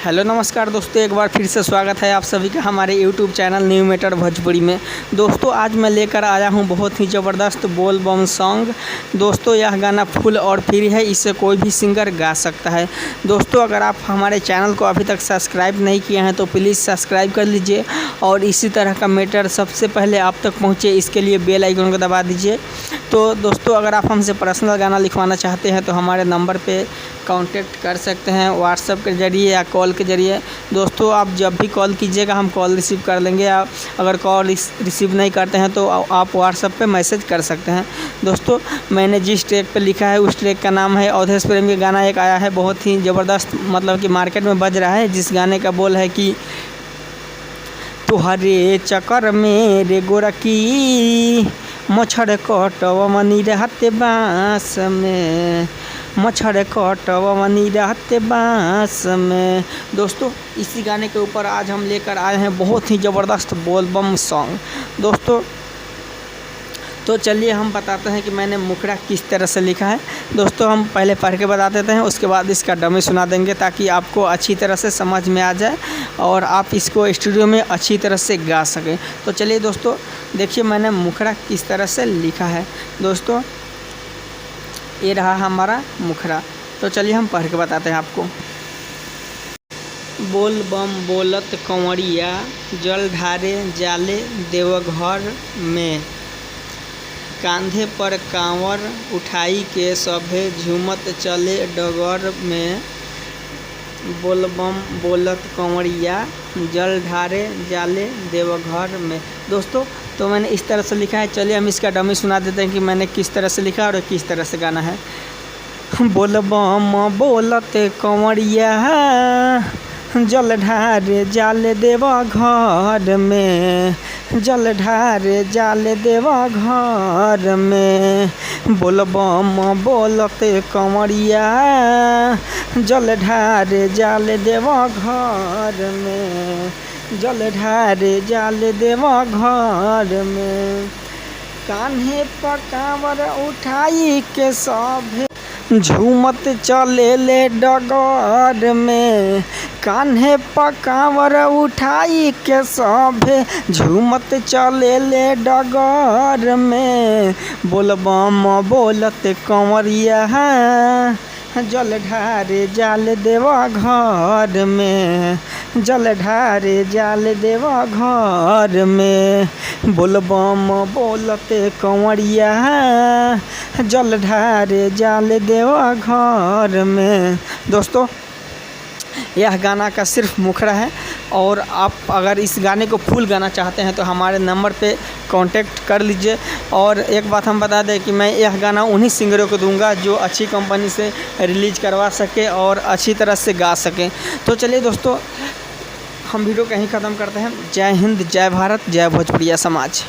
Hello नमस्कार दोस्तों, एक बार फिर से स्वागत है आप सभी का हमारे YouTube channel new matter Bhojpuri में। दोस्तों आज मैं लेकर आया हूं बहुत ही ज़बरदस्त बोल बम सॉन्ग। दोस्तों यह गाना फुल और फ्री है, इसे कोई भी सिंगर गा सकता है। दोस्तों अगर आप हमारे चैनल को अभी तक सब्सक्राइब नहीं किए हैं तो प्लीज़ सब्सक्राइब कर लीजिए और इसी तरह का मैटर सबसे पहले आप तक पहुँचे इसके लिए बेल आइकन को दबा दीजिए। तो दोस्तों अगर आप हमसे पर्सनल गाना लिखवाना चाहते हैं तो हमारे नंबर पे कांटेक्ट कर सकते हैं, व्हाट्सएप के ज़रिए या कॉल के ज़रिए। दोस्तों आप जब भी कॉल कीजिएगा हम कॉल रिसीव कर लेंगे। आप अगर कॉल रिसीव नहीं करते हैं तो आप व्हाट्सएप पे मैसेज कर सकते हैं। दोस्तों मैंने जिस ट्रैक पे लिखा है उस ट्रैक का नाम है अवधेश प्रेम। के गाना एक आया है बहुत ही ज़बरदस्त, मतलब कि मार्केट में बज रहा है, जिस गाने का बोल है कि तुहरे चक्कर में रे गोरकी मच्छर कटवनी रहते बाँस में, मच्छर कटवनी रहते बाँस में। दोस्तों इसी गाने के ऊपर आज हम लेकर आए हैं बहुत ही ज़बरदस्त बोल बम सॉन्ग। दोस्तों तो चलिए हम बताते हैं कि मैंने मुखड़ा किस तरह से लिखा है। दोस्तों हम पहले पढ़ के बता देते हैं, उसके बाद इसका डमी सुना देंगे ताकि आपको अच्छी तरह से समझ में आ जाए और आप इसको स्टूडियो में अच्छी तरह से गा सकें। तो चलिए दोस्तों देखिए मैंने मुखड़ा किस तरह से लिखा है। दोस्तों ये रहा हमारा मुखड़ा। तो चलिए हम पढ़ के बताते हैं आपको। बोल बम बोलत कंवरिया जल ढारे जाले देवघर में, कांधे पर कांवर उठाई के सभे झूमत चले डगर में। बोल बम बोलत कंवरिया जल ढारे जाले देवघर में। दोस्तों तो मैंने इस तरह से लिखा है। चलिए हम इसका डमी सुना देते हैं कि मैंने किस तरह से लिखा और किस तरह से गाना है। बोल बम बोलत कंवरिया जल ढारे जाले देवघर में, जल ढारे जाले देवघर में। बोल बम बोलते कंवरिया जल ढारे जाले देवघर में, जल ढारे जाले देवघर में। कान्हे पर कांवर उठाई के सभे झूमत चले ले डगर में, कान्हे पर कांवर उठाई के सभे झूमत चले ले डगर में। बोल बम बोलत कंवरिया जल ढारे जाल देवघर में, जल ढारे जाल देवघर में। बोल बम बोलते कंवरिया जल ढारे जाल देवघर में। दोस्तों यह गाना का सिर्फ मुखड़ा है और आप अगर इस गाने को फुल गाना चाहते हैं तो हमारे नंबर पे कांटेक्ट कर लीजिए। और एक बात हम बता दें कि मैं यह गाना उन्हीं सिंगरों को दूंगा जो अच्छी कंपनी से रिलीज़ करवा सके और अच्छी तरह से गा सकें। तो चलिए दोस्तों हम वीडियो कहीं ख़त्म करते हैं। जय हिंद, जय भारत, जय भोजपुरिया समाज।